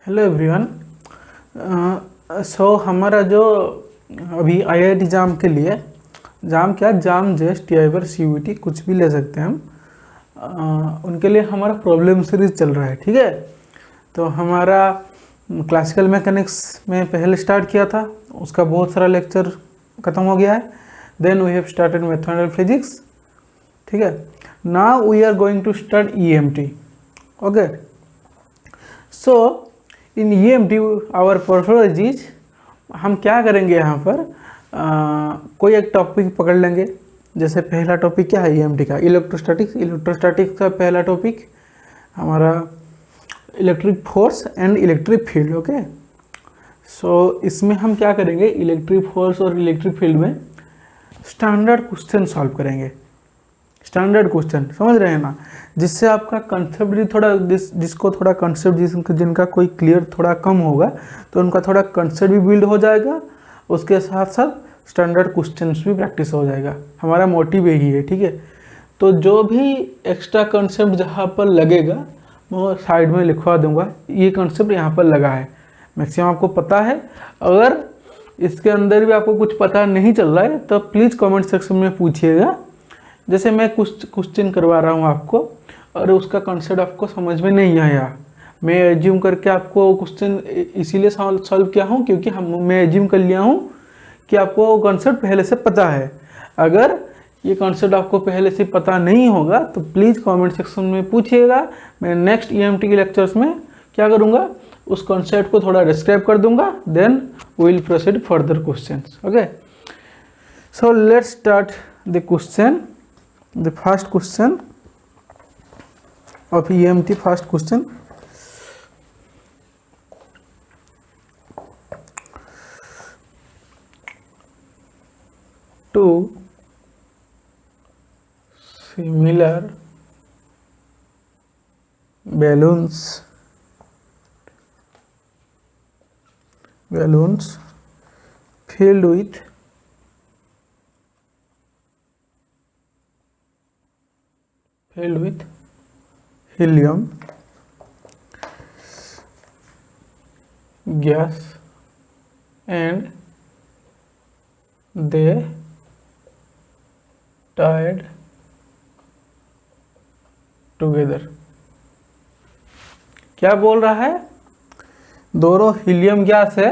Hello everyone. सो हमारा जो अभी आईआईटी जाम के लिए जाम जेस्ट टीआईवर सीयूईटी कुछ भी ले सकते हैं हम। उनके लिए हमारा प्रॉब्लम सीरीज चल रहा है, ठीक है। तो हमारा क्लासिकल मैकेनिक्स में पहले स्टार्ट किया था, उसका बहुत सारा लेक्चर ख़त्म हो गया है। Then we have started mathematical physics, ठीक है। Now we are going to start EMT, okay. So in EMT our पर्सोलॉजीज हम क्या करेंगे यहाँ पर, कोई एक टॉपिक पकड़ लेंगे। जैसे पहला टॉपिक क्या है ईएमटी का, इलेक्ट्रोस्टैटिक्स का पहला टॉपिक हमारा electric force and electric field, okay. So इसमें हम क्या करेंगे, इलेक्ट्रिक फोर्स और इलेक्ट्रिक फील्ड में स्टैंडर्ड क्वेश्चन सॉल्व करेंगे। स्टैंडर्ड क्वेश्चन समझ रहे हैं ना, जिससे आपका कंसेप्ट भी थोड़ा जिसको थोड़ा कंसेप्ट जिनका कोई क्लियर थोड़ा कम होगा तो उनका थोड़ा कंसेप्ट भी बिल्ड हो जाएगा, उसके साथ साथ स्टैंडर्ड क्वेश्चंस भी प्रैक्टिस हो जाएगा। हमारा मोटिव यही है, ठीक है। तो जो भी एक्स्ट्रा कंसेप्ट जहाँ पर लगेगा वो साइड में लिखवा दूंगा, ये कंसेप्ट यहाँ पर लगा है, मैक्सिमम आपको पता है। अगर इसके अंदर भी आपको कुछ पता नहीं चल रहा है तो प्लीज़ कमेंट सेक्शन में पूछिएगा। जैसे मैं कुछ क्वेश्चन करवा रहा हूँ आपको और उसका कंसेप्ट आपको समझ में नहीं आया, मैं एज्यूम करके आपको क्वेश्चन इसीलिए सॉल्व किया हूँ क्योंकि मैं एज्यूम कर लिया हूँ कि आपको कंसेप्ट पहले से पता है। अगर ये कंसेप्ट आपको पहले से पता नहीं होगा तो प्लीज़ कमेंट सेक्शन में पूछिएगा। मैं नेक्स्ट ईएमटी के लेक्चर्स में क्या करूँगा, उस कॉन्सेप्ट को थोड़ा डिस्क्राइब कर दूंगा, then we will proceed further questions, okay. So let's start the question. The first question of EMT, first question. Two similar balloons filled with helium gas and they tied together। क्या बोल रहा है, दोनों helium gas है,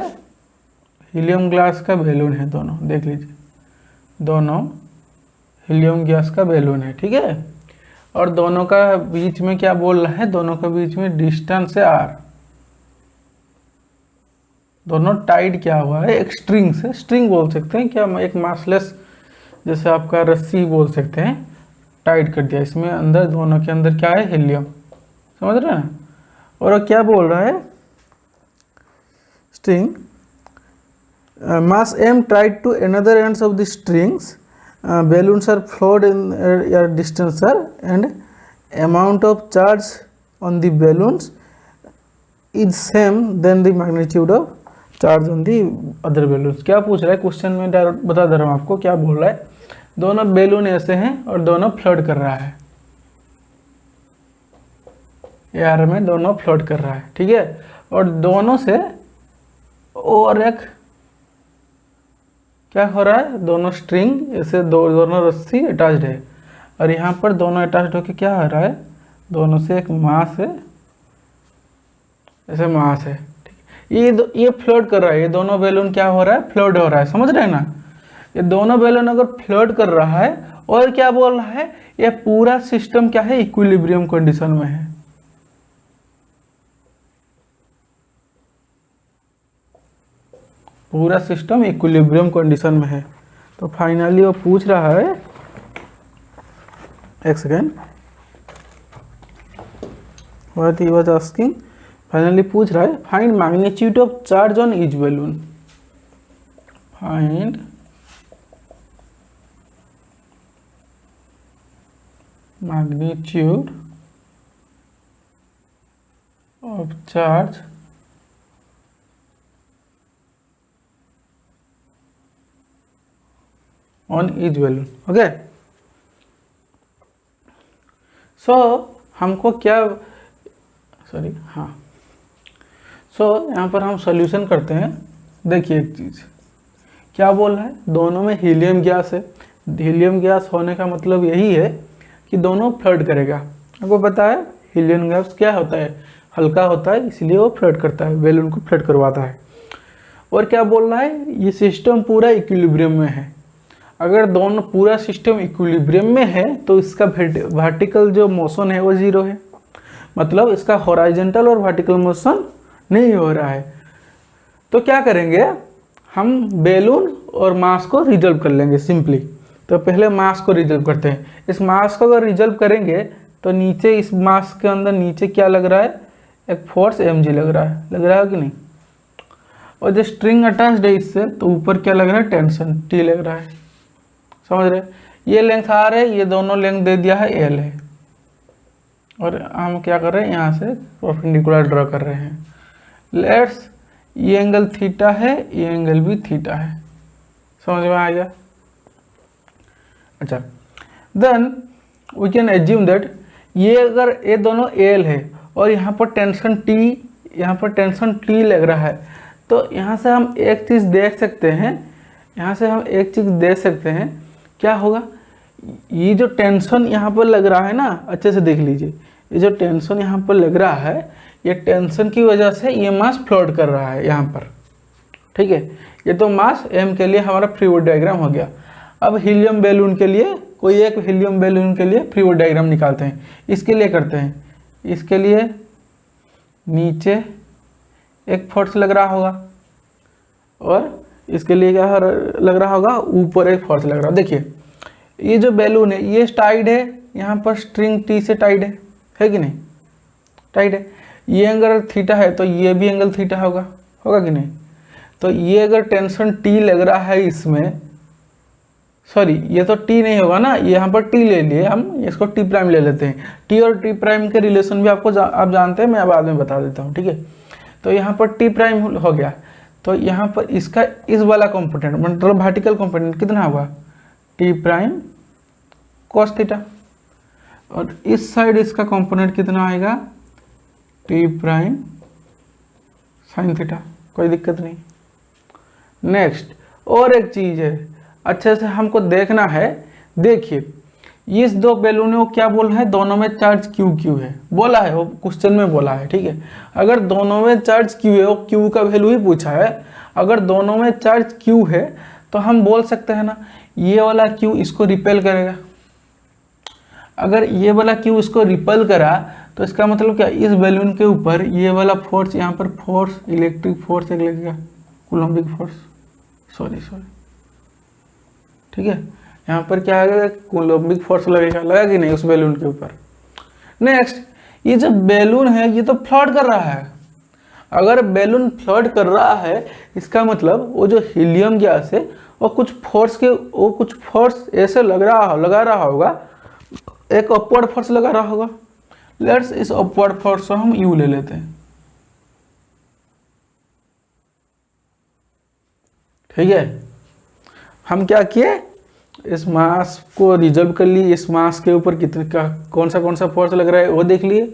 helium gas का balloon है, दोनों देख लीजिए, दोनों हीलियम गैस का बैलून है, ठीक है। और दोनों का बीच में क्या बोल रहा है, दोनों के बीच में डिस्टेंस है r। दोनों टाइड क्या हुआ है, एक स्ट्रिंग से, स्ट्रिंग बोल सकते हैं क्या, एक मासलेस जैसे आपका रस्सी बोल सकते हैं, टाइट कर दिया। इसमें अंदर दोनों के अंदर क्या है, हीलियम, समझ रहे हैं। और क्या बोल रहा है, string mass m tied to another ends of the strings, balloons are flowed in air distancer and amount of charge on the balloons is same than the magnitude of charge on the other balloons। क्या पूछ रहा है question में, direct बता दे रहा हूँ आपको क्या बोल रहा है। दोनों बैलून ऐसे हैं और दोनों फ्लोट कर रहा है, एयर में दोनों फ्लोट कर रहा है, ठीक है। और दोनों से और एक क्या हो रहा है, दोनों स्ट्रिंग ऐसे दोनों रस्सी अटैच्ड है और यहाँ पर दोनों अटैच्ड होकर क्या हो रहा है, दोनों से एक मास है, ऐसे मास है, ठीक। ये फ्लोट कर रहा है, ये दोनों बैलून क्या हो रहा है, फ्लोट हो रहा है, समझ रहे हैं ना। ये दोनों बैलून अगर फ्लोट कर रहा है और क्या बोल रहा है, ये पूरा सिस्टम क्या है, इक्विलिब्रियम कंडीशन में है। पूरा सिस्टम इक्विलिब्रियम कंडीशन में है। तो फाइनली वो पूछ रहा है, एक second, what he was asking, finally पूछ रहा है find magnitude of charge on each balloon, find magnitude of charge on each balloon, okay. So हमको क्या, सॉरी, हाँ, यहाँ पर हम सॉल्यूशन करते हैं। देखिए एक चीज़ क्या बोल रहा है, दोनों में हीलियम गैस है। हीलियम गैस होने का मतलब यही है कि दोनों फ्लड करेगा। आपको पता है हीलियम गैस क्या होता है, हल्का होता है, इसलिए वो फ्लड करता है, बैलून को फ्लड करवाता है। और क्या बोल रहा है, ये सिस्टम पूरा इक्विलिब्रियम में है। अगर दोनों पूरा सिस्टम इक्विलिब्रियम में है तो इसका वर्टिकल जो मोशन है वो जीरो है, मतलब इसका हॉरिजॉन्टल और वर्टिकल मोशन नहीं हो रहा है। तो क्या करेंगे, हम बैलून और मास को रिजल्व कर लेंगे सिंपली। तो पहले मास को रिजल्व करते हैं। इस मास को अगर रिजल्व करेंगे तो नीचे इस मास के अंदर नीचे क्या लग रहा है, एक फोर्स mg लग रहा है कि नहीं। और जो स्ट्रिंग अटैच्ड है इससे, तो ऊपर क्या लग रहा है, टेंशन t लग रहा है। समझ रहे, ये लेंथ r है, ये दोनों लेंथ दे दिया है l है। और हम क्या कर रहे हैं, यहाँ से परपेंडिकुलर ड्रॉ कर रहे हैं। लेट्स ये एंगल थीटा है, ये एंगल भी थीटा है। समझ में आ गया। अच्छा, then we can assume that ये अगर ये दोनों एल है और यहाँ पर टेंशन टी, यहाँ पर टेंशन टी लग रहा है, तो यहाँ से हम एक चीज़ देख सकते हैं, क्या होगा, ये जो टेंशन यहाँ पर लग रहा है ना, अच्छे से देख लीजिए, ये जो टेंशन यहाँ पर लग रहा है, ये टेंशन की वजह से ये मास फ्लोट कर रहा है यहाँ पर। ठीक है, ये तो मास m के लिए हमारा फ्री बॉडी डायग्राम हो गया। अब हीलियम बैलून के लिए, कोई एक हीलियम बैलून के लिए फ्री बॉडी डायग्राम निकालते हैं। इसके लिए करते हैं, इसके लिए नीचे एक फोर्स लग रहा होगा और इसके लिए क्या लग रहा होगा, ऊपर एक फोर्स लग रहा है। देखिए ये जो बैलून है ये टाइड है, यहाँ पर स्ट्रिंग टी से टाइड है कि नहीं, टाइड है। ये अगर थीटा है तो ये भी एंगल थीटा होगा कि नहीं। तो ये अगर टेंशन टी लग रहा है इसमें, सॉरी ये तो टी नहीं होगा ना, यहाँ पर टी ले लिए हम, इसको टी प्राइम ले लेते हैं। टी और टी प्राइम के रिलेशन भी आपको आप जानते हैं, मैं बाद में बता देता हूँ। ठीक है, तो यहाँ पर टी प्राइम हो गया, तो यहाँ पर इसका इस वाला कंपोनेंट मतलब वर्टिकल कंपोनेंट कितना होगा, टी प्राइम कॉस थीटा, और इस साइड इसका कंपोनेंट कितना आएगा, टी प्राइम साइन थीटा। कोई दिक्कत नहीं। नेक्स्ट और एक चीज़ है, अच्छे से हमको देखना है। देखिए इस दो बैलूनों को क्या बोला है, दोनों में चार्ज क्यू क्यू है, बोला है वो क्वेश्चन में बोला है। ठीक है, अगर दोनों में चार्ज क्यू है, वो क्यू का वैल्यू ही पूछा है, अगर दोनों में चार्ज क्यू है तो हम बोल सकते हैं ना, ये वाला क्यू इसको रिपेल करेगा। अगर ये वाला क्यू इसको रिपेल करा तो इसका मतलब क्या, इस बैलून के ऊपर ये वाला फोर्स, यहाँ पर फोर्स इलेक्ट्रिक फोर्स एक लगेगा, कूलम्बिक फोर्स, सॉरी ठीक है, यहाँ पर क्या आएगा, कूलम्बिक फोर्स लगा कि नहीं उस बैलून के ऊपर। नेक्स्ट ये जो बैलून है ये तो फ्लोट कर रहा है। अगर बैलून फ्लोट कर रहा है इसका मतलब वो जो हीलियम गैस है वो कुछ फोर्स ऐसे लगा रहा होगा, एक अपवर्ड फोर्स लगा रहा होगा। लेट्स इस अपवर्ड फोर्स को हम यू ले लेते हैं। ठीक है, हम क्या किए, इस मास को रिजर्व कर लिए, इस मास के ऊपर कितने का कौन सा फोर्स लग रहा है वो देख लिए,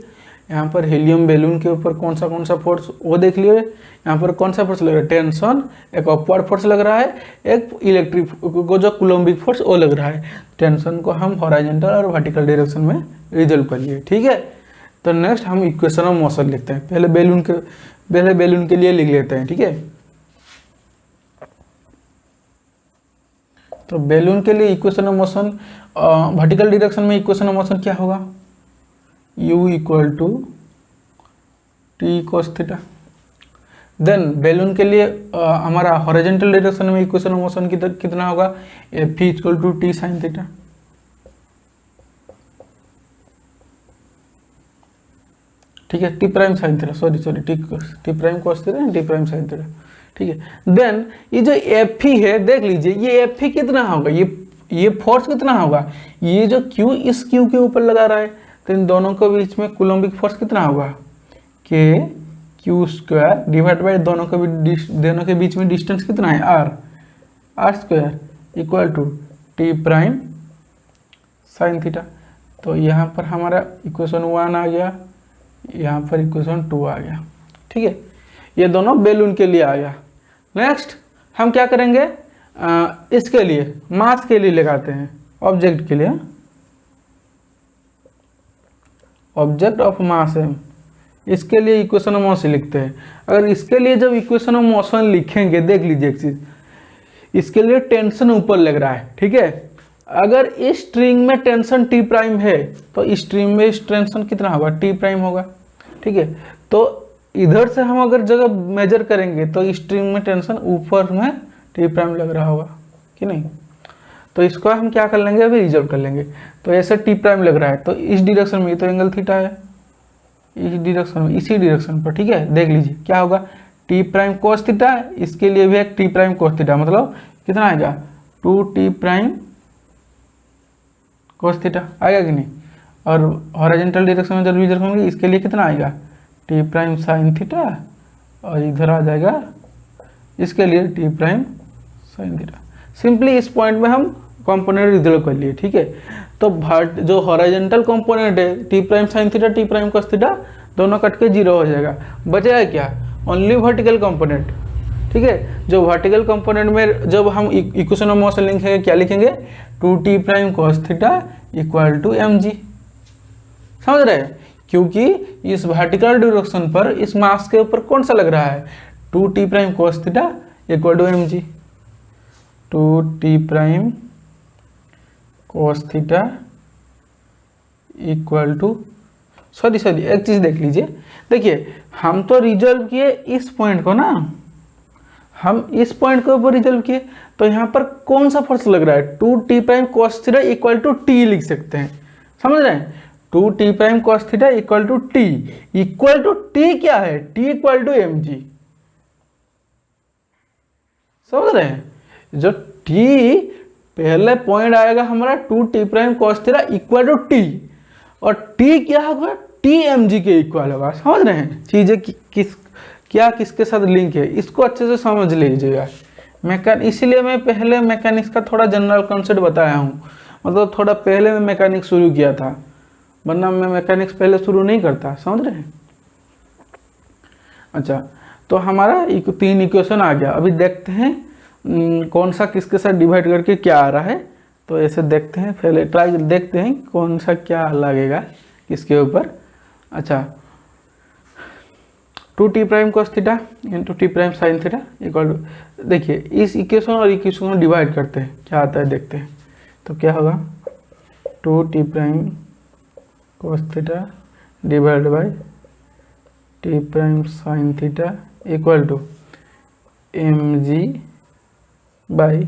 यहाँ पर हीलियम बैलून के ऊपर कौन सा फोर्स वो देख लिए, यहाँ पर कौन सा फोर्स लग रहा है, टेंशन, एक अपवर्ड फोर्स लग रहा है, एक इलेक्ट्रिक को जो कूलम्बिक फोर्स वो लग रहा है। टेंशन को हम हॉरिजॉन्टल और वर्टिकल डायरेक्शन में रिजल्व कर लिए। ठीक है, तो नेक्स्ट हम इक्वेशन ऑफ मोशन लिखते हैं। पहले बैलून के लिए लिख लेते हैं। ठीक है, तो बैलून के लिए equation of motion, vertical direction में इक्वेशन ऑफ मोशन क्या होगा, u equal to T cos theta. Then balloon के लिए हमारा हॉरिजॉन्टल डायरेक्शन में इक्वेशन ऑफ मोशन कितना होगा, F equal to T sine theta. ठीक है, T prime sine theta, sorry T prime cos theta, T prime sine theta. ठीक है, देन ये जो एफ ई है देख लीजिए, ये एफ ई कितना होगा, ये फोर्स कितना होगा, ये जो क्यू इस क्यू के ऊपर लगा रहा है, तो इन दोनों के बीच में कूलम्बिक फोर्स कितना होगा, के क्यू स्क्वायर डिवाइड बाई दोनों के बीच में डिस्टेंस कितना है, R square equal to T prime sine theta. तो यहाँ पर हमारा इक्वेशन 1 आ गया, यहाँ पर इक्वेशन 2 आ गया। ठीक है, ये दोनों बेलून के लिए आ गया। नेक्स्ट हम क्या करेंगे, इसके लिए मास के लिए लगाते हैं, ऑब्जेक्ट के लिए, ऑब्जेक्ट ऑफ मास है, इसके लिए इक्वेशन ऑफ मोशन लिखते हैं। अगर इसके लिए जब इक्वेशन ऑफ मोशन लिखेंगे, देख लीजिए एक चीज, इसके लिए टेंशन ऊपर लग रहा है, ठीक है। अगर इस स्ट्रिंग में टेंशन टी प्राइम है तो इस स्ट्रिंग में इस टेंशन कितना होगा, टी प्राइम होगा, ठीक है। तो इधर से हम अगर जगह मेजर करेंगे तो इस स्ट्रिंग में टेंशन ऊपर में टी प्राइम लग रहा होगा कि नहीं। तो इसको हम क्या कर लेंगे, अभी रिजल्व कर लेंगे। तो ऐसे टी प्राइम लग रहा है तो इस डायरेक्शन में, तो एंगल थीटा है इस डायरेक्शन में, इसी डायरेक्शन पर, ठीक है। देख लीजिए क्या होगा, टी प्राइम कोस थीटा, इसके लिए भी एक टी प्राइम कोस थीटा, मतलब कितना आएगा 2 टी प्राइम कोस थीटा आएगा कि नहीं। और हॉरिजॉन्टल डायरेक्शन में जब रिजल्व होंगे इसके लिए कितना आएगा टी प्राइम साइन थीटा, और इधर आ जाएगा इसके लिए T prime sine theta. Simply इस पॉइंट में हम कंपोनेंट रिजल्व कर लिए, ठीक है। तो जो हॉरिजॉन्टल कंपोनेंट है T prime sine theta T prime cos theta दोनों कट के 0 हो जाएगा, बचेगा क्या, ओनली वर्टिकल कंपोनेंट, ठीक है। जो वर्टिकल कंपोनेंट में जब हम इक्वेशन ऑफ मोशन लिखेंगे क्या लिखेंगे, 2 T prime cos theta equal to mg, समझ रहे हैं। क्योंकि इस वर्टिकल डायरेक्शन पर इस मास के ऊपर कौन सा लग रहा है, 2 T prime cos theta equal to mg, 2 T prime cos theta equal to, sorry एक चीज देख लीजिए, देखिए हम तो रिजल्व किए इस पॉइंट को ना, हम इस पॉइंट के ऊपर रिजल्व किए, तो यहाँ पर कौन सा फोर्स लग रहा है, 2 T prime cos theta equal to T लिख सकते हैं, समझ रहे हैं। 2 T prime cos theta equal to T क्या है, टी इक्वल टू mg, समझ रहे हैं। जो टी पहले पॉइंट आएगा हमारा 2 T prime cos theta equal to T, और टी क्या होगा, टी mg के इक्वल होगा, समझ रहे हैं। चीजें क्या किसके साथ लिंक है, इसको अच्छे से समझ लीजिएगा। इसीलिए मैं पहले मैकेनिक्स का थोड़ा जनरल कॉन्सेप्ट बताया हूँ, मतलब थोड़ा पहले मैं मैकेनिक्स शुरू किया था, वरना मैं मैकेनिक्स पहले शुरू नहीं करता, समझ रहे हैं। अच्छा, तो हमारा 3 इक्वेशन आ गया। अभी देखते हैं कौन सा किसके साथ डिवाइड करके क्या आ रहा है। तो ऐसे देखते हैं, पहले ट्राई देखते हैं कौन सा क्या लगेगा किसके ऊपर। अच्छा, 2 T prime cos theta into T prime sine theta equal to, देखिए इस इक्वेशन और इक्वेशन को डिवाइड करते हैं क्या आता है देखते हैं। तो क्या होगा, 2 T prime cos theta divide by T prime sine theta equal to mg by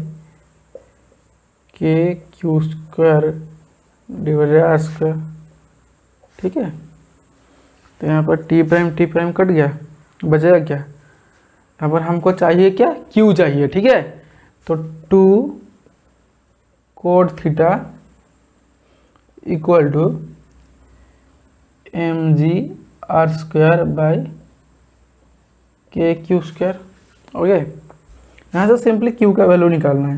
K Q square divided R square, ठीक है। तो यहाँ पर टी प्राइम कट गया, बचेगा क्या, यहाँ पर हमको चाहिए क्या, क्यू चाहिए, ठीक है। तो 2 cot theta equal to mg R square by K Q square, okay. यहाँ से सिंपली क्यू का वैल्यू निकालना है,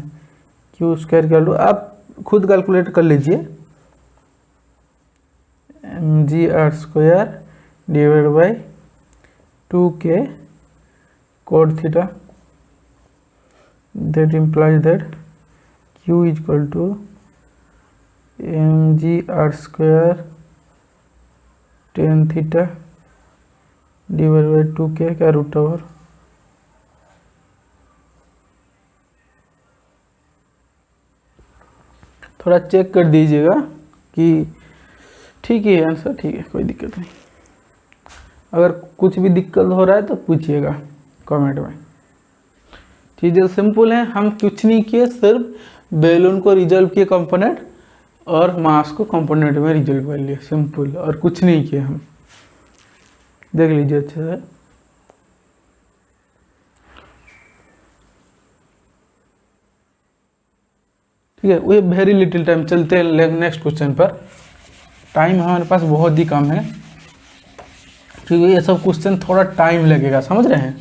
क्यू स्क्वायर का वैल्यू आप खुद कैलकुलेट कर लीजिए, mg R square divide by 2k cot theta, that implies that q is equal to mg r square tan theta divide by 2k का रूट ओवर। थोड़ा चेक कर दीजिएगा कि ठीक ही है आंसर, ठीक है, कोई दिक्कत नहीं। अगर कुछ भी दिक्कत हो रहा है तो पूछिएगा कमेंट में। चीज़ें सिंपल हैं, हम कुछ नहीं किए, सिर्फ बैलून को रिजॉल्व किए कंपोनेंट और मास को कंपोनेंट में रिजॉल्व कर लिए, सिंपल, और कुछ नहीं किए हम। देख लीजिए अच्छे से। ठीक है, वो वेरी लिटिल टाइम, चलते हैं नेक्स्ट क्वेश्चन पर। टाइम हमारे पास बहुत ही कम है क्योंकि ये सब क्वेश्चन थोड़ा टाइम लगेगा, समझ रहे हैं,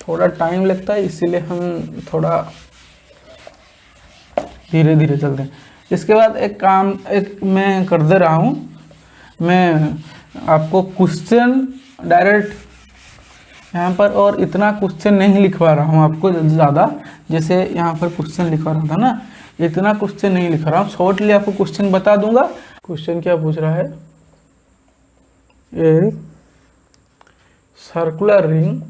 थोड़ा टाइम लगता है, इसीलिए हम थोड़ा धीरे धीरे चलते हैं। इसके बाद एक मैं कर दे रहा हूँ, मैं आपको क्वेश्चन डायरेक्ट यहाँ पर और इतना क्वेश्चन नहीं लिखवा रहा हूँ आपको ज़्यादा, जैसे यहाँ पर क्वेश्चन लिखवा रहा था ना, इतना क्वेश्चन नहीं लिख रहा हूँ, शॉर्टली आपको क्वेश्चन बता दूंगा। क्वेश्चन क्या पूछ रहा है, a circular ring,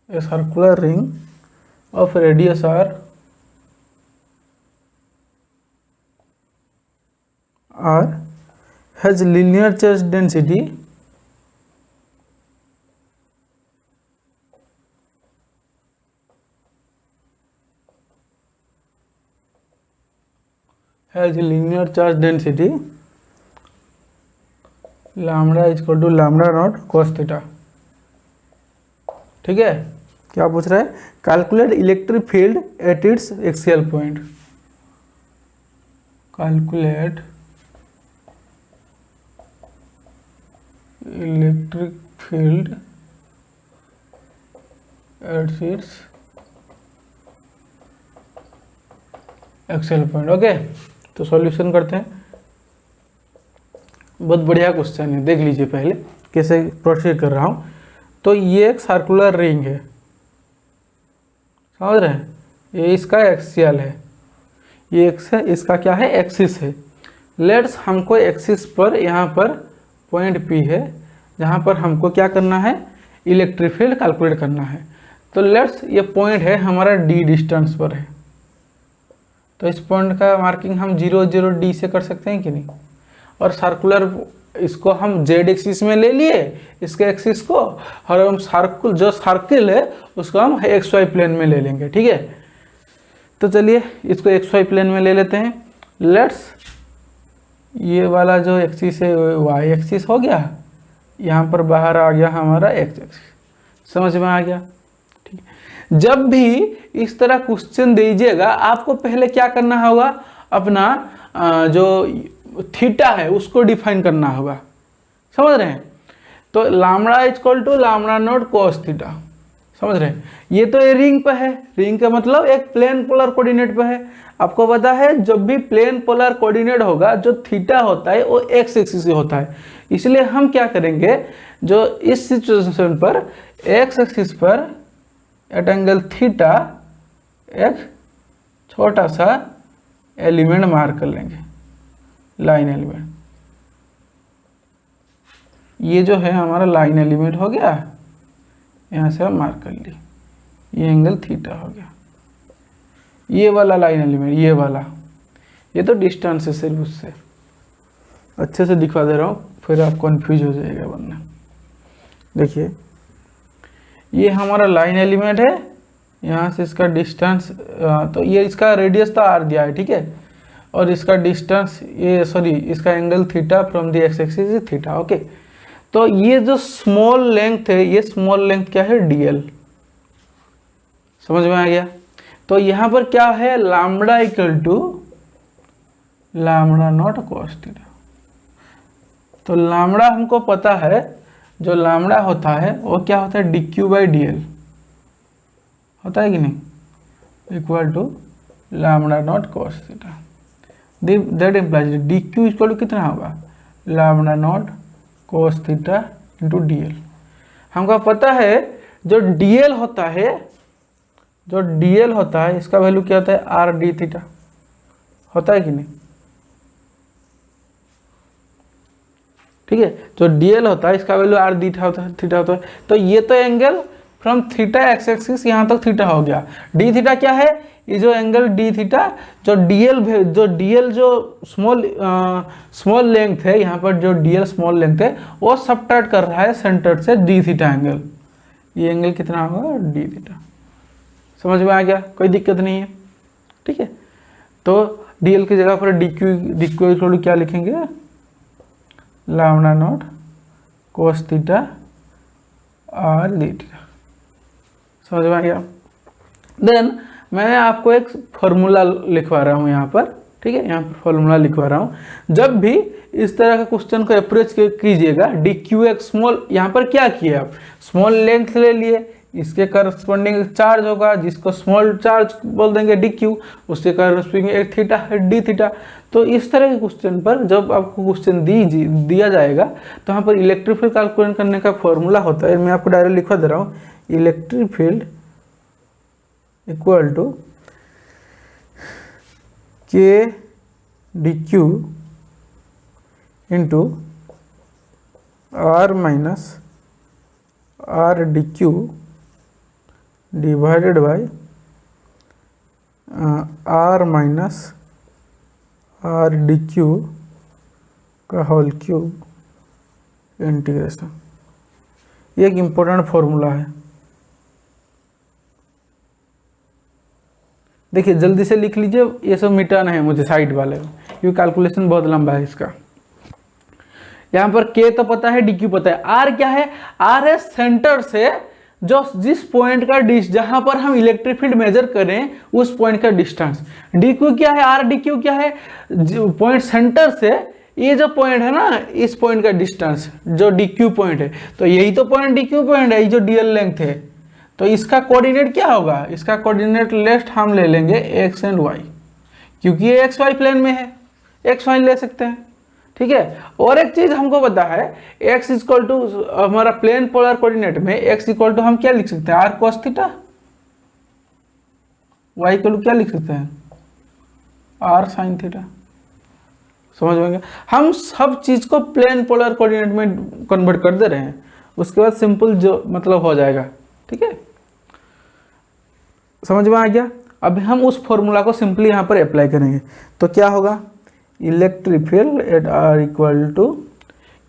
a circular ring of radius r has linear charge density lambda is equal to lambda naught cos theta। ठीक है, क्या पूछ रहा है, calculate electric field at its axial point, calculate electric field at its axial point. Okay, तो solution करते हैं। बहुत बढ़िया क्वेश्चन है, देख लीजिए पहले कैसे प्रोसीड कर रहा हूँ। तो ये एक सर्कुलर रिंग है, समझ रहे हैं, ये इसका एक्सियल है, ये एक्स है, इसका क्या है, एक्सिस है। लेट्स हमको एक्सिस पर यहाँ पर पॉइंट P है, जहाँ पर हमको क्या करना है, इलेक्ट्रिक फील्ड कैलकुलेट करना है। तो लेट्स ये पॉइंट है हमारा D डिस्टेंस पर है, तो इस पॉइंट का मार्किंग हम 0 0 D से कर सकते हैं कि नहीं। और सर्कुलर इसको हम जेड एक्सिस में ले लिए इसके एक्सिस को, और हम सर्कुल जो सर्किल है उसको हम एक्स वाई प्लेन में ले लेंगे। ठीक है, तो चलिए इसको एक्स वाई प्लेन में ले लेते हैं। लेट्स ये वाला जो एक्सिस है वाई एक्सिस हो गया, यहाँ पर बाहर आ गया हमारा एक्स एक्सिस, समझ में आ गया। ठीक है, जब भी इस तरह क्वेश्चन दीजिएगा आपको पहले क्या करना होगा, अपना जो थीटा है उसको डिफाइन करना होगा, समझ रहे हैं। तो lambda equal to lambda not cos theta, समझ रहे हैं। ये तो ये रिंग पे है, रिंग का मतलब एक प्लेन पोलर कोऑर्डिनेट पे है। आपको पता है जब भी प्लेन पोलर कोऑर्डिनेट होगा जो थीटा होता है वो एक्स एक्सिस से होता है, इसलिए हम क्या करेंगे, जो इस सिचुएशन पर एक्स एक्सिस पर एट एंगल थीटा एक छोटा सा एलिमेंट मार्क कर लेंगे, लाइन एलिमेंट। ये जो है हमारा लाइन एलिमेंट हो गया, यहाँ से हम मार्क कर ली, ये एंगल थीटा हो गया। ये वाला लाइन एलिमेंट, ये वाला, ये तो डिस्टेंस है सिर्फ उससे, अच्छे से दिखा दे रहा हूँ फिर आप कंफ्यूज हो जाएगा वरना। देखिए ये हमारा लाइन एलिमेंट है, यहाँ से इसका डिस्टेंस, तो ये इसका रेडियस तो आर दिया है, ठीक है, और इसका डिस्टेंस ये सॉरी इसका angle theta from the x axis is theta. Okay, तो ये जो स्मॉल लेंथ है, ये स्मॉल लेंथ क्या है, dl, समझ में आ गया। तो यहाँ पर क्या है, lambda equal to lambda not cos theta. तो लैम्डा हमको पता है, जो लैम्डा होता है वो क्या होता है, dq/dl होता है कि नहीं, equal to lambda not cos theta. That implies dq equal to कितना होगा, lambda not cos theta into dl। हमको पता है जो dl होता है, जो dl होता है इसका वैल्यू क्या होता है, r d थीटा होता है कि नहीं। ठीक है, जो dl होता है इसका वैल्यू r d थीटा होता है। तो ये तो angle from theta x axis यहाँ तक थीटा हो गया। d थीटा क्या है, ये जो एंगल d थीटा, जो dl जो स्मॉल लेंथ है, यहाँ पर जो dl स्मॉल लेंथ है वो सबट्रैक्ट कर रहा है सेंटर से d थीटा एंगल। ये एंगल कितना होगा, d थीटा। समझ में आ गया, कोई दिक्कत नहीं है। ठीक है, तो dl की जगह पर dq इक्वल क्या लिखेंगे, lambda not cos theta r d theta. समझ में आ गया। देन मैं आपको एक फॉर्मूला लिखवा रहा हूँ यहाँ पर, ठीक है, यहाँ पर फॉर्मूला लिखवा रहा हूँ। जब भी इस तरह का क्वेश्चन को अप्रोच कीजिएगा, dq एक स्मॉल, यहाँ पर क्या किए आप, स्मॉल लेंथ ले लिए, इसके करस्पॉन्डिंग चार्ज होगा जिसको स्मॉल चार्ज बोल देंगे डी क्यू, उसके करस्पॉन्डिंग एक थीटा है डी थीटा। तो इस तरह के क्वेश्चन पर जब आपको क्वेश्चन दिया जाएगा तो यहाँ पर इलेक्ट्रिक फील्ड कैलकुलेट करने का फॉर्मूला होता है, मैं आपको डायरेक्ट लिखवा दे रहा हूँ, electric field equal to K D Q into R minus R D Q divided by R minus R D Q का होल क्यूब इंटीग्रेशन। ये एक इम्पोर्टेंट फॉर्मूला है। देखिए जल्दी से लिख लीजिए, ये सब मिटाना है मुझे साइड वाले में क्योंकि कैलकुलेशन बहुत लंबा है इसका। यहाँ पर के तो पता है, डी क्यू पता है, आर क्या है, आर है सेंटर से जो जिस पॉइंट का जहां पर हम इलेक्ट्रिक फील्ड मेजर करें उस पॉइंट का डिस्टेंस। डी क्यू क्या है, आर डी क्यू क्या है, पॉइंट सेंटर से ये जो पॉइंट है ना इस पॉइंट का डिस्टेंस जो डी क्यू पॉइंट है, तो यही तो पॉइंट डी क्यू पॉइंट है, ये जो डीएल लेंथ है। तो इसका कोऑर्डिनेट क्या होगा, इसका कोऑर्डिनेट लेफ्ट हम ले लेंगे एक्स एंड वाई, क्योंकि ये एक्स वाई प्लेन में है, एक्स वाई ले सकते हैं, ठीक है। और एक चीज हमको पता है, x इक्वल टू हमारा प्लेन पोलर कोऑर्डिनेट में x इक्वल टू हम क्या लिख सकते हैं, R cos theta, y equal to क्या लिख सकते हैं, आर साइन थीटा। समझ में? हम सब चीज को प्लेन पोलर कोऑर्डिनेट में कन्वर्ट कर दे रहे हैं, उसके बाद सिंपल जो मतलब हो जाएगा, ठीक है। समझ में आ गया? अभी हम उस फॉर्मूला को सिंपली यहाँ पर अप्लाई करेंगे, तो क्या होगा, electric field at R equal to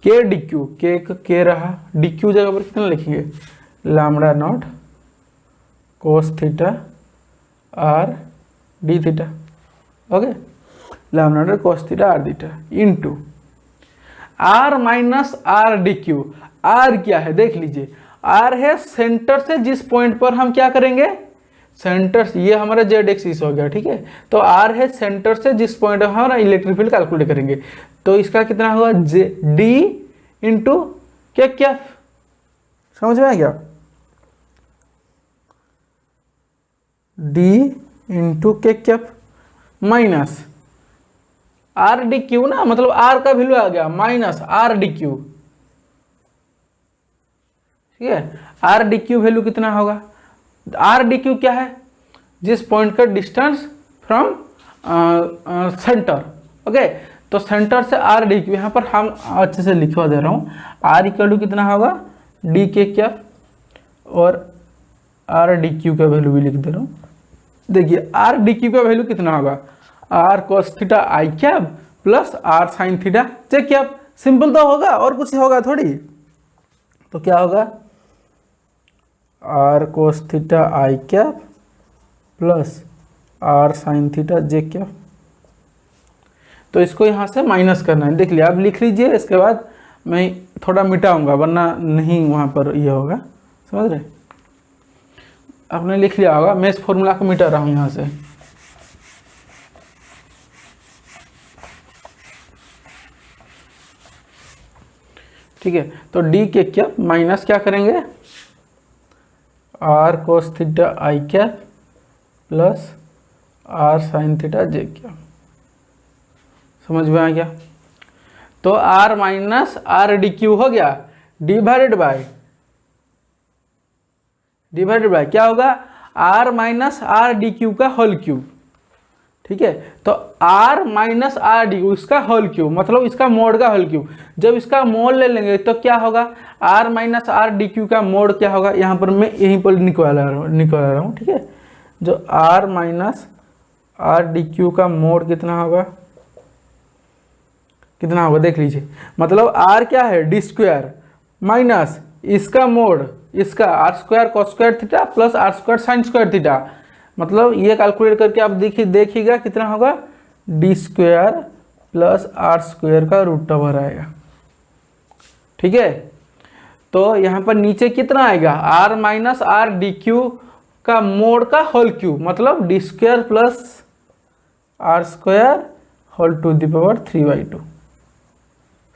K D Q, के रहा, डी क्यू जगह पर कितना लिखेंगे, lambda not cos theta R D theta, okay, lambda not cos theta R theta into R minus R D Q. R क्या है देख लीजिए, आर है सेंटर से जिस पॉइंट पर हम क्या करेंगे, सेंटर, ये हमारा जेड एक्सिस हो गया, ठीक है। तो आर है सेंटर से जिस पॉइंट पर हमारा इलेक्ट्रिक फील्ड कैलकुलेट करेंगे, तो इसका कितना होगा, जे डी इंटू क्या, समझ में आ गया, डी इंटू क्या माइनस आर डी क्यू ना, मतलब आर का वैल्यू आ गया माइनस आर डी क्यू, ठीक है। आर डी क्यू वैल्यू कितना होगा, आर डी क्यू क्या है, जिस पॉइंट का डिस्टेंस फ्रॉम सेंटर, ओके। तो सेंटर से आर डी क्यू, यहाँ पर हम अच्छे से लिखवा दे रहा हूँ, आर इक्वल टू कितना होगा, डी के क्या, और आर डी क्यू का वैल्यू भी लिख दे रहा हूँ। देखिए आर डी क्यू का वैल्यू कितना होगा, R cos theta I cap plus R sine theta J cap. Simple तो होगा, और कुछ होगा थोड़ी, तो क्या होगा, R cos theta I cap plus R sine theta J cap. तो इसको यहाँ से माइनस करना है, देख लिया, आप लिख लीजिए, इसके बाद मैं थोड़ा मिटाऊंगा वरना नहीं वहाँ पर ये होगा, समझ रहे, आपने लिख लिया होगा, मैं इस फॉर्मूला को मिटा रहा हूँ यहाँ से। ठीक है, तो डी के क्या माइनस क्या करेंगे, R cos theta I cap plus R sine theta J cap. समझ में आ गया? तो R minus R D Q हो गया, डिवाइडेड बाय क्या होगा, R minus R D Q का होल क्यूब। ठीक है, तो आर माइनस आर डी इसका होल क्यूब, मतलब इसका मोड का होल क्यूब। जब इसका मोड ले लेंगे तो क्या होगा, R minus R D Q का मोड क्या होगा, यहाँ पर मैं यहीं पर निकाल रहा हूँ। ठीक है, जो R minus R D Q का मोड कितना होगा देख लीजिए, मतलब आर क्या है, डी स्क्वायर माइनस इसका मोड, इसका R square cos square theta plus R square sine square theta. मतलब ये कैलकुलेट करके आप देखिएगा कितना होगा, D square plus R square का रूट ओवर आएगा। ठीक है, तो यहाँ पर नीचे कितना आएगा, R minus R D Q का मोड का होल क्यूब, मतलब D square plus R square whole to the power 3/2।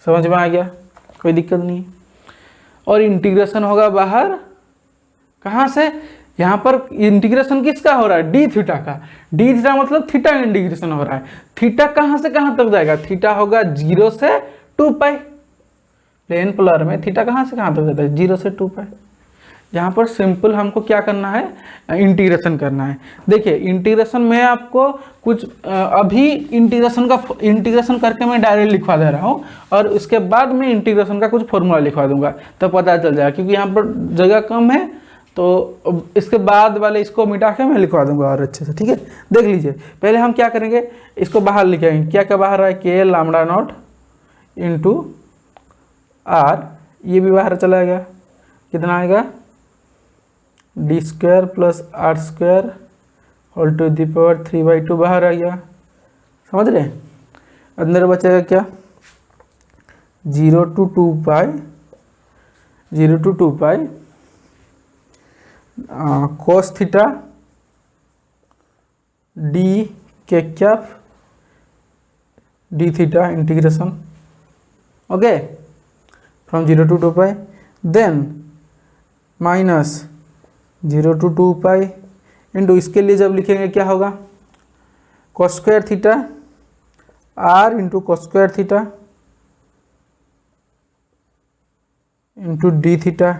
समझ में आ गया, कोई दिक्कत नहीं। और इंटीग्रेशन होगा बाहर, कहाँ से, यहाँ पर इंटीग्रेशन किसका हो रहा है, डी थीटा का। डी थीटा मतलब थीटा इंटीग्रेशन हो रहा है। थीटा कहाँ से कहाँ तक जाएगा, थीटा होगा 0 से 2 पाई। प्लेन पोलर में थीटा कहाँ से कहाँ तक जाता है, 0 से 2 पाई। यहाँ पर सिंपल हमको क्या करना है, इंटीग्रेशन करना है। देखिए इंटीग्रेशन में आपको कुछ अभी इंटीग्रेशन करके मैं डायरेक्ट लिखवा दे रहा हूँ, और उसके बाद में इंटीग्रेशन का कुछ फॉर्मूला लिखवा दूंगा, तो पता चल जाएगा। क्योंकि यहाँ पर जगह कम है, तो इसके बाद वाले इसको मिटा के मैं लिखवा दूंगा और अच्छे से, ठीक है। देख लीजिए, पहले हम क्या करेंगे, इसको बाहर लिखेंगे। क्या क्या बाहर है, के लैम्डा नॉट इंटू आर, ये भी बाहर चला गया, कितना आएगा, D square plus R square whole to the power 3/2 बाहर आ गया, समझ रहे हैं। अंदर बचेगा क्या, 0 to 2 pi cos theta D K cap D theta integration, okay, from 0 to 2 pi, then minus 0 to 2 pi into, इसके लिए जब लिखेंगे क्या होगा, cos square theta R into cos square theta into D theta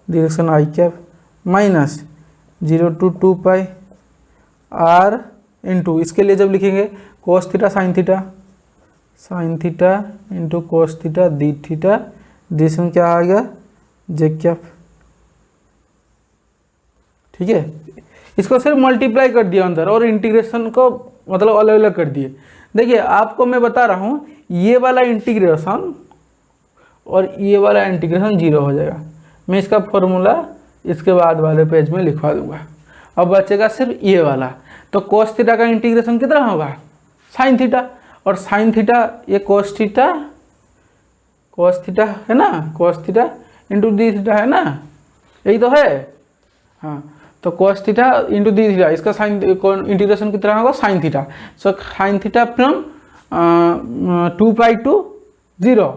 direction I cap, minus 0 to 2 pi R into, इसके लिए जब लिखेंगे cos theta sine theta into cos theta D theta, direction क्या आ गया, जे कैप, ठीक है। इसको सिर्फ मल्टीप्लाई कर दिया अंदर, और इंटीग्रेशन को मतलब अलग अलग कर दिए। देखिए आपको मैं बता रहा हूँ, ये वाला इंटीग्रेशन और ये वाला इंटीग्रेशन 0 हो जाएगा। मैं इसका फॉर्मूला इसके बाद वाले पेज में लिखवा दूंगा। अब बचेगा सिर्फ ये वाला, तो कोस थीटा का इंटीग्रेशन कितना होगा, साइन थीटा, और साइन थीटा ये कोस थीटा है ना, cos theta into D theta है ना, यही तो है, हाँ। तो cos theta into D theta, इसका साइन इंटीग्रेशन कितना होगा, sine theta. So sine theta from 2 pi to 0,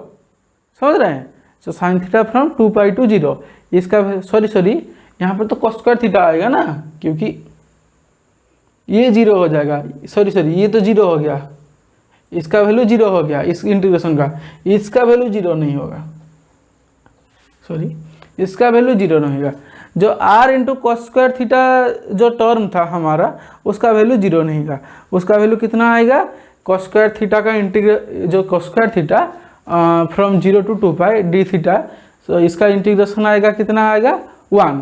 समझ रहे हैं। So sine theta from 2 pi to 0, इसका सॉरी यहाँ पर तो कोस स्क्वायर थीटा आएगा ना, क्योंकि ये 0 हो जाएगा, सॉरी ये तो 0 हो गया, इसका वैल्यू 0 हो गया, इस इंटीग्रेशन का, इसका वैल्यू 0 नहीं होगा, सॉरी इसका वैल्यू 0 नहीं होगा। जो r into cos square theta जो टर्म था हमारा, उसका वैल्यू 0 नहीं होगा, उसका वैल्यू कितना आएगा, कोस स्क्वायर थीटा का जो कोस square theta from 0 to 2 pi D theta, तो इसका इंटीग्रेशन आएगा कितना आएगा, 1,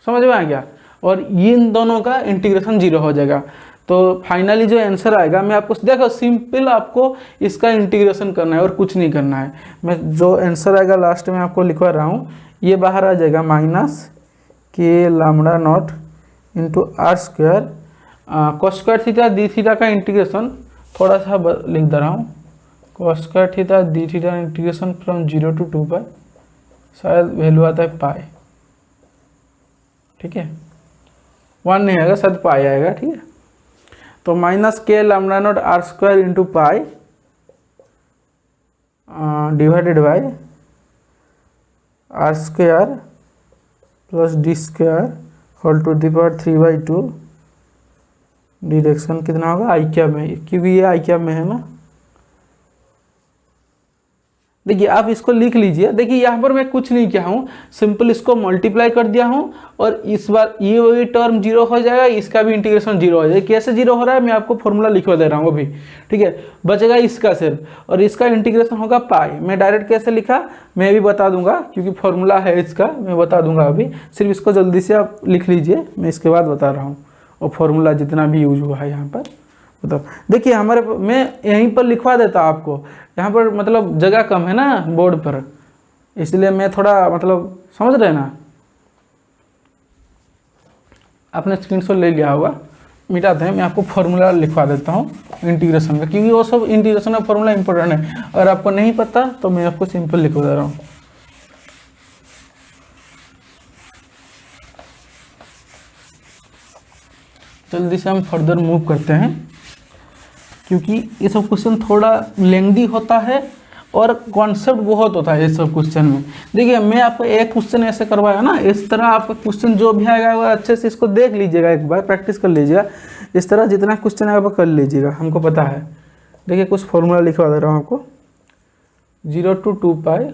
समझ में आ गया। और इन दोनों का इंटीग्रेशन 0 हो जाएगा। तो फाइनली जो आंसर आएगा, मैं आपको देखो सिंपल आपको इसका इंटीग्रेशन करना है और कुछ नहीं करना है। मैं जो आंसर आएगा लास्ट में आपको लिखवा रहा हूँ, ये बाहर आ जाएगा minus K lambda not into R square cos square theta D theta का इंटीग्रेशन, थोड़ा सा लिख दे रहा हूँ, cos square theta D theta integration from 0 to 2 pi, शायद वैल्यू आता है पाई, ठीक है, 1 नहीं आएगा, शायद पाई आएगा, ठीक है। तो minus K lambda not R square into pi divided by R square plus D square whole to the power 3/2, direction कितना होगा, आई कैप में, क्योंकि ये आई कैप में है ना। देखिए आप इसको लिख लीजिए। देखिए यहाँ पर मैं कुछ नहीं किया हूँ, सिंपल इसको मल्टीप्लाई कर दिया हूँ, और इस बार ये वही टर्म 0 हो जाएगा, इसका भी इंटीग्रेशन 0 हो जाएगा। कैसे 0 हो रहा है मैं आपको फॉर्मूला लिखवा दे रहा हूँ अभी, ठीक है। बचेगा इसका सिर्फ, और इसका इंटीग्रेशन होगा पाई। मैं डायरेक्ट कैसे लिखा मैं भी बता दूंगा, क्योंकि फॉर्मूला है इसका, मैं बता दूंगा अभी। सिर्फ इसको जल्दी से आप लिख लीजिए, मैं इसके बाद बता रहा हूँ, और फॉर्मूला जितना भी यूज हुआ है यहाँ पर मतलब। देखिए हमारे, मैं यहीं पर लिखवा देता आपको, यहाँ पर मतलब जगह कम है ना बोर्ड पर, इसलिए मैं थोड़ा मतलब समझ रहे हैं ना। आपने स्क्रीनशॉट ले लिया होगा, मिटाते हैं, मैं आपको फॉर्मूला लिखवा देता हूँ इंटीग्रेशन का, क्योंकि वो सब इंटीग्रेशन का फॉर्मूला इंपॉर्टेंट है। अगर आपको नहीं पता तो मैं आपको सिंपल लिखवा दे रहा हूँ। जल्दी से हम फर्दर मूव करते हैं, क्योंकि ये सब क्वेश्चन थोड़ा लेंदी होता है और कॉन्सेप्ट बहुत होता है ये सब क्वेश्चन में। देखिए मैं आपको एक क्वेश्चन ऐसे करवाया ना, इस तरह आपका क्वेश्चन जो भी आएगा वो अच्छे से इसको देख लीजिएगा, एक बार प्रैक्टिस कर लीजिएगा। इस तरह जितना क्वेश्चन आएगा वो कर लीजिएगा, हमको पता है। देखिए कुछ फॉर्मूला लिखवा दे रहा हूँ आपको। 0 to 2 pi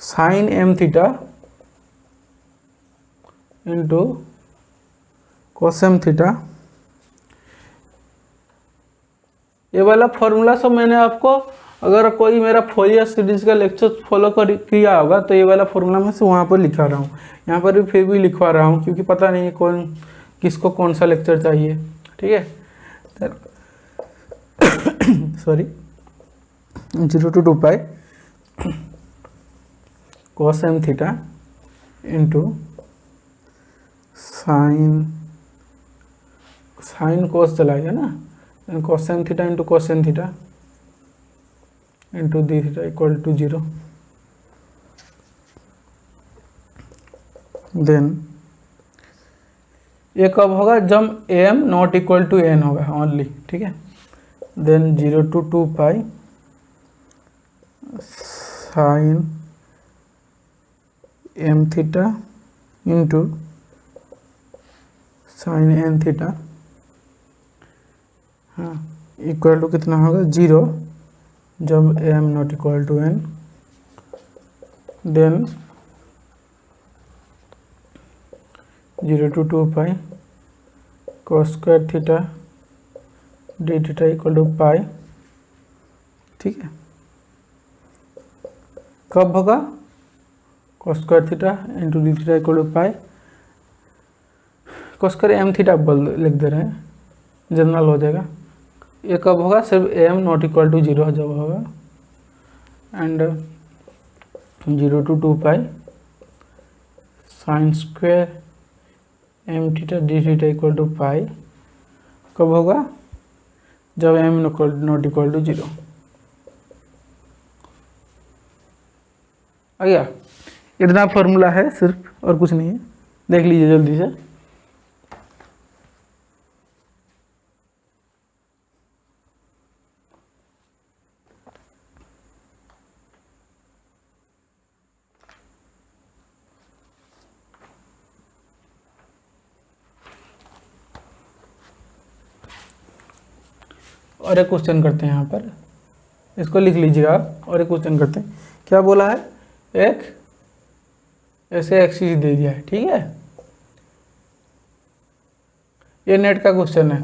sine M theta into cos M theta. ये वाला फॉर्मूला सब मैंने आपको, अगर कोई मेरा फोरियर सीरीज का लेक्चर फॉलो किया होगा तो ये वाला फॉर्मूला मैं से वहाँ पर लिखा रहा हूँ, यहाँ पर भी फिर भी लिखवा रहा हूँ, क्योंकि पता नहीं है कौन किसको कौन सा लेक्चर चाहिए। ठीक है, sorry 0 to 2 pi cos M theta into sine cos चलाएगा ना, cosine theta into cosine theta into D theta equal to 0। Then ये कब होगा, जब M not equal to N होगा ओनली। ठीक है, then 0 to 2 pi sine M theta into sine N theta, हाँ, इक्वल टू कितना होगा 0 जब M not equal to N. Then 0 to 2 pi cos square theta D theta equal to pi. ठीक है, कब होगा cos square theta into D theta equal to pi. cos square M theta बोल लिख दे रहे हैं, जनरल हो जाएगा। ये कब होगा, सिर्फ एम नॉट इक्वल टू 0 जब होगा। And 0 to 2 pi sine square M theta D theta equal to pi, कब होगा, जब एम नॉट इक्वल टू 0। आ गया, इतना फॉर्मूला है सिर्फ, और कुछ नहीं है, देख लीजिए जल्दी से। और एक क्वेश्चन करते हैं यहाँ पर, इसको लिख लीजिएगा आप। और एक क्वेश्चन करते हैं, क्या बोला है, एक ऐसे एक्सिस दे दिया है। ठीक है, ये नेट का क्वेश्चन है,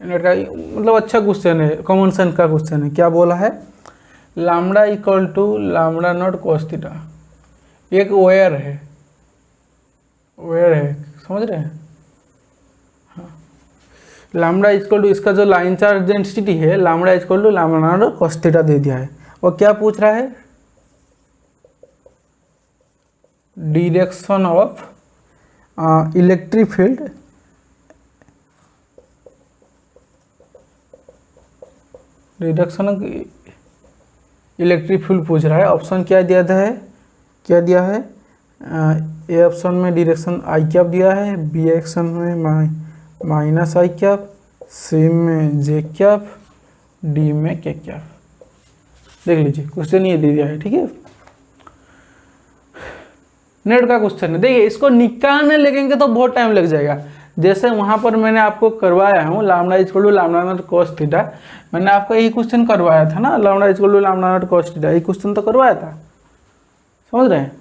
नेट का मतलब अच्छा क्वेश्चन है, कॉमन सेंस का क्वेश्चन है। क्या बोला है, lambda equal to lambda not cos theta. एक वायर है, वायर है, समझ रहे हैं। लैम्डा इक्वल टू, इसका जो लाइन चार्ज डेंसिटी है lambda equal to lambda not cos theta दे दिया है। और क्या पूछ रहा है, direction of electric field, direction of electric field पूछ रहा है। ऑप्शन क्या दिया है, क्या दिया है, ए ऑप्शन में डायरेक्शन आई कैप दिया है, बी ऑप्शन में माइनस आई कैप, सी में जे कैप, डी में के कैप। देख लीजिए क्वेश्चन ये दे दिया है। ठीक है, नेट का क्वेश्चन है। देखिए इसको निकालने लगेंगे तो बहुत टाइम लग जाएगा। जैसे वहां पर मैंने आपको करवाया हूँ lambda equal to lambda not cos theta, मैंने आपको यही क्वेश्चन करवाया था ना, lambda equal to lambda not cos theta, यही क्वेश्चन तो करवाया था, समझ रहे हैं।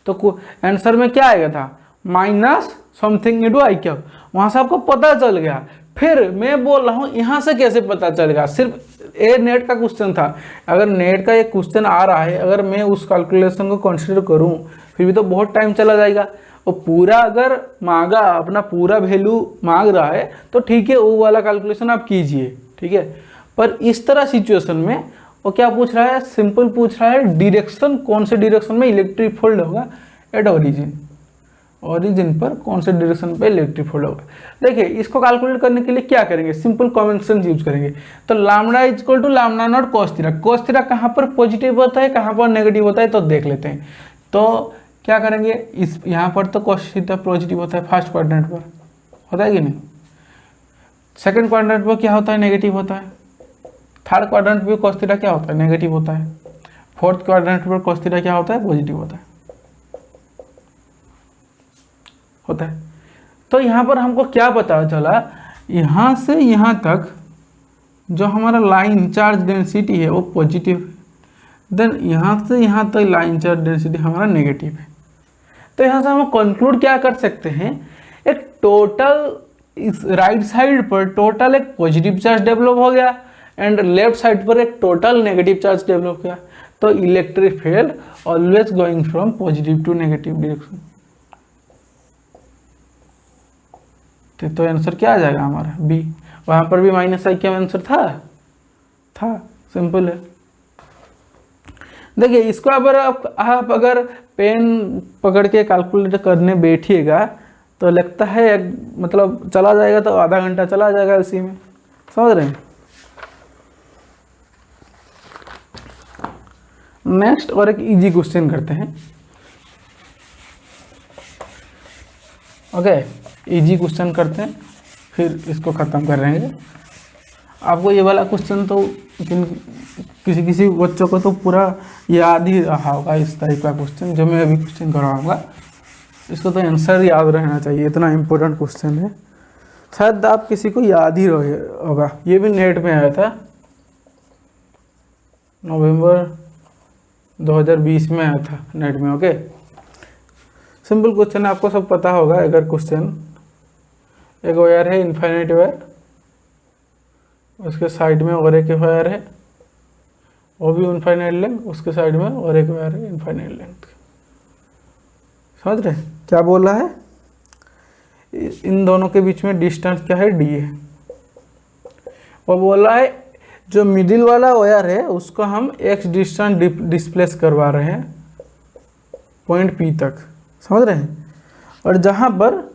तो आंसर में क्या आएगा था, माइनस समथिंग इंटू आई कैप, वहां से आपको पता चल गया। फिर मैं बोल रहा हूँ यहाँ से कैसे पता चलेगा, सिर्फ ये नेट का क्वेश्चन था। अगर नेट का एक क्वेश्चन आ रहा है, अगर मैं उस कैलकुलेशन को कंसीडर करूँ फिर भी तो बहुत टाइम चला जाएगा। और पूरा अगर मांगा, अपना पूरा वैल्यू मांग रहा है तो ठीक है, वो वाला कैलकुलेशन आप कीजिए। ठीक है, पर इस तरह सिचुएशन में वो क्या पूछ रहा है, सिंपल पूछ रहा है डायरेक्शन, कौन से डायरेक्शन में इलेक्ट्रिक फील्ड होगा एट ओरिजिन, ओरिजिन पर कौन से डायरेक्शन पे इलेक्ट्रिक फील्ड होगा। देखिए इसको कैलकुलेट करने के लिए क्या करेंगे, सिंपल कॉमन सेंस यूज करेंगे। तो lambda equal to lambda not cos theta, cos theta कहाँ पर पॉजिटिव होता है, कहाँ पर नेगेटिव होता है, तो देख लेते हैं। तो क्या करेंगे, इस यहाँ पर तो कॉस थीटा पॉजिटिव होता है, फर्स्ट क्वाड्रेंट पर होता है कि नहीं, सेकंड क्वाड्रेंट पर क्या होता है, नेगेटिव होता है। थर्ड क्वाड्रेंट पे cos थीटा क्या होता है, नेगेटिव होता है। फोर्थ क्वाड्रेंट पर cos थीटा क्या होता है, पॉजिटिव होता है। तो यहाँ पर हमको क्या पता चला, यहाँ से यहाँ तक जो हमारा लाइन चार्ज डेंसिटी है वो पॉजिटिव है, देन यहाँ से यहाँ तक लाइन चार्ज डेंसिटी हमारा नेगेटिव है। तो यहाँ से हम कंक्लूड क्या कर सकते हैं, एक टोटल इस राइट साइड पर टोटल एक पॉजिटिव चार्ज डेवलप हो गया एंड लेफ्ट साइड पर एक टोटल नेगेटिव चार्ज डेवलप हो गया। तो electric field always going from positive to negative direction. तो आंसर क्या आ जाएगा हमारा, बी। वहाँ पर भी माइनस आई क्या आंसर था, सिंपल है। देखिए इसको अगर आप अगर पेन पकड़ के कैलकुलेट करने बैठिएगा तो लगता है मतलब चला जाएगा, तो आधा घंटा चला जाएगा इसी में, समझ रहे हैं। नेक्स्ट और एक इजी क्वेश्चन करते हैं। ओके, इजी क्वेश्चन करते हैं फिर इसको ख़त्म कर देंगे। आपको ये वाला क्वेश्चन तो किसी बच्चों को तो पूरा याद ही रहा होगा, इस टाइप का क्वेश्चन जो मैं अभी क्वेश्चन करवाऊंगा इसको तो आंसर याद रहना चाहिए, इतना इम्पोर्टेंट क्वेश्चन है। शायद आप किसी को याद ही होगा, ये भी नेट में आया था, नवंबर 2020 में आया था नेट में। ओके, सिंपल क्वेश्चन है, आपको सब पता होगा। अगर क्वेश्चन, एक वायर है इनफाइनाइट वायर, उसके साइड में और एक वायर है वो भी इनफाइनाइट लेंथ, उसके साइड में और एक वायर है इनफाइनाइट लेंथ। समझ रहे हैं क्या बोल रहा है, इन दोनों के बीच में डिस्टेंस क्या है, डी है। वो बोल रहा है जो मिडिल वाला वायर है उसको हम एक्स डिस्टेंस डिस्प्लेस करवा रहे हैं पॉइंट पी तक, समझ रहे हैं। और जहाँ पर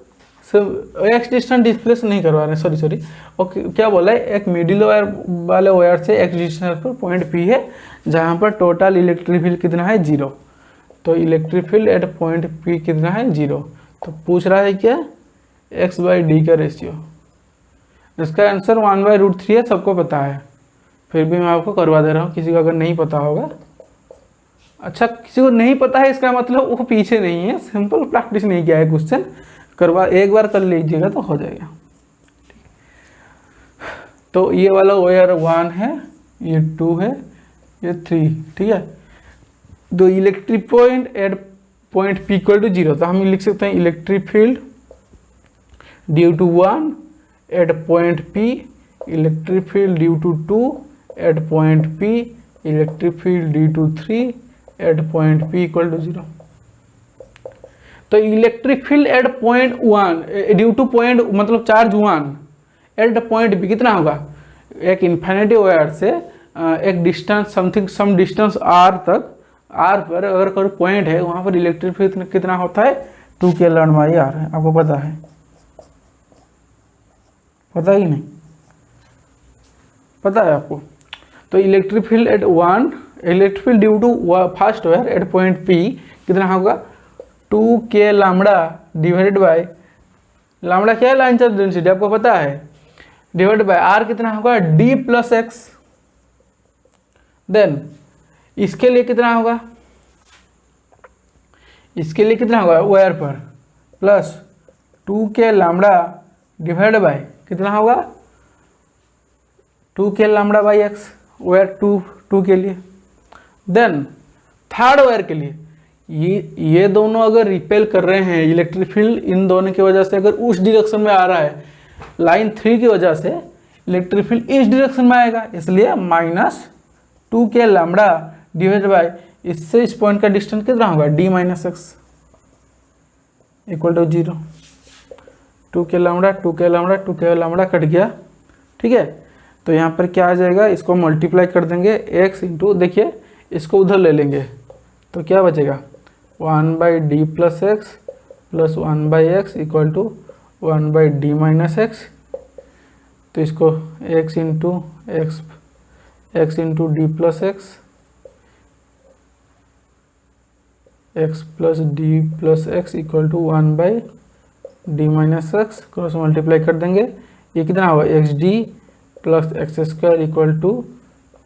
एक्स डिस्टेंस डिस्प्लेस नहीं करवा रहे हैं, सॉरी ओके, क्या बोला है, एक मिडिल वायर वाले वायर से एक्स डिस्टेंस पर पॉइंट पी है जहाँ पर टोटल इलेक्ट्रिक फील्ड कितना है, 0। तो electric field at point P कितना है, 0। तो पूछ रहा है क्या, x/d का रेशियो। इसका आंसर 1/√3 है, सबको पता है, फिर भी मैं आपको करवा दे रहा हूँ, किसी को अगर नहीं पता होगा। अच्छा, किसी को नहीं पता है इसका मतलब वो पीछे नहीं है, सिंपल प्रैक्टिस नहीं किया है क्वेश्चन, करवा एक बार कर लीजिएगा तो हो जाएगा। तो ये वाला वायर 1 है, ये 2 है, ये 3, ठीक है। दो electric point at point P equal to 0, तो हम लिख सकते हैं electric field due to 1 at point P, electric field due to 2 at point P, electric field due to 3 at point P equal to 0। तो electric field at point 1 due to point मतलब charge 1 at point B कितना होगा, एक infinity wire से एक distance some distance are तक, are पर अगर कोई पॉइंट है वहाँ पर इलेक्ट्रिक फील्ड कितना होता है, 2k/r है। आपको पता है, पता ही नहीं, पता है आपको। तो electric field at 1, electric field due to first wire at point P कितना होगा, 2k डिवाइडेड बाय लैम्बडा क्या है, लाइन चार्ज डेंसिटी आपको पता है, डिवाइड बाय आर कितना होगा, d+x। देन इसके लिए कितना होगा, इसके लिए कितना होगा वायर पर, प्लस 2k डिवाइड बाय कितना होगा, 2k/x वायर 2 के लिए। देन थर्ड वायर के लिए ये दोनों अगर रिपेल कर रहे हैं, इलेक्ट्रिक फील्ड इन दोनों की वजह से अगर उस डायरेक्शन में आ रहा है, लाइन 3 की वजह से इलेक्ट्रिक फील्ड इस डायरेक्शन में आएगा, इसलिए -2k डिवाइड बाय इससे इस पॉइंट का डिस्टेंस कितना होगा, d-x equal to 0। 2k cut गया, ठीक है। तो यहाँ पर क्या आ जाएगा, इसको मल्टीप्लाई कर देंगे x इंटू, देखिए इसको उधर ले लेंगे तो क्या बचेगा, 1/d+x plus 1/x equal to 1/d-x। तो इसको x into d+x, x plus d+x equal to 1/d-x, cross multiply कर देंगे, ये कितना होगा, xd plus x² equal to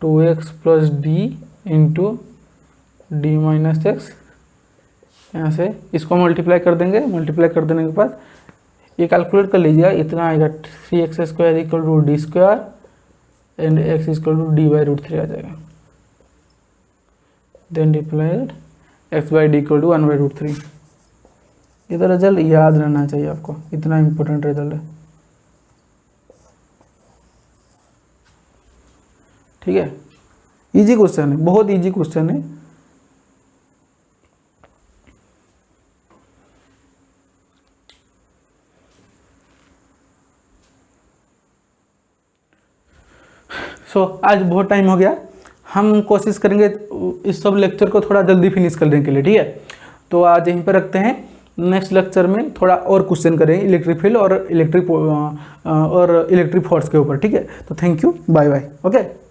2x plus d into d minus x, यहाँ से इसको मल्टीप्लाई कर देंगे। मल्टीप्लाई कर देने के बाद ये कैलकुलेट कर लीजिएगा, इतना आएगा 3x square equal to d square and x equal to d by root 3 आ जाएगा। देन डिप्लाइड x by d equal to 1 by root 3। ये तो रिजल्ट याद रहना चाहिए आपको, इतना इम्पोर्टेंट रिजल्ट है। ठीक है, इजी क्वेश्चन है, बहुत इजी क्वेश्चन है। आज बहुत टाइम हो गया, हम कोशिश करेंगे इस सब लेक्चर को थोड़ा जल्दी फिनिश करने के लिए। ठीक है, तो आज यहीं पर रखते हैं। नेक्स्ट लेक्चर में थोड़ा और क्वेश्चन करेंगे इलेक्ट्रिक फील्ड और इलेक्ट्रिक फोर्स के ऊपर। ठीक है, तो thank you, bye bye. Okay.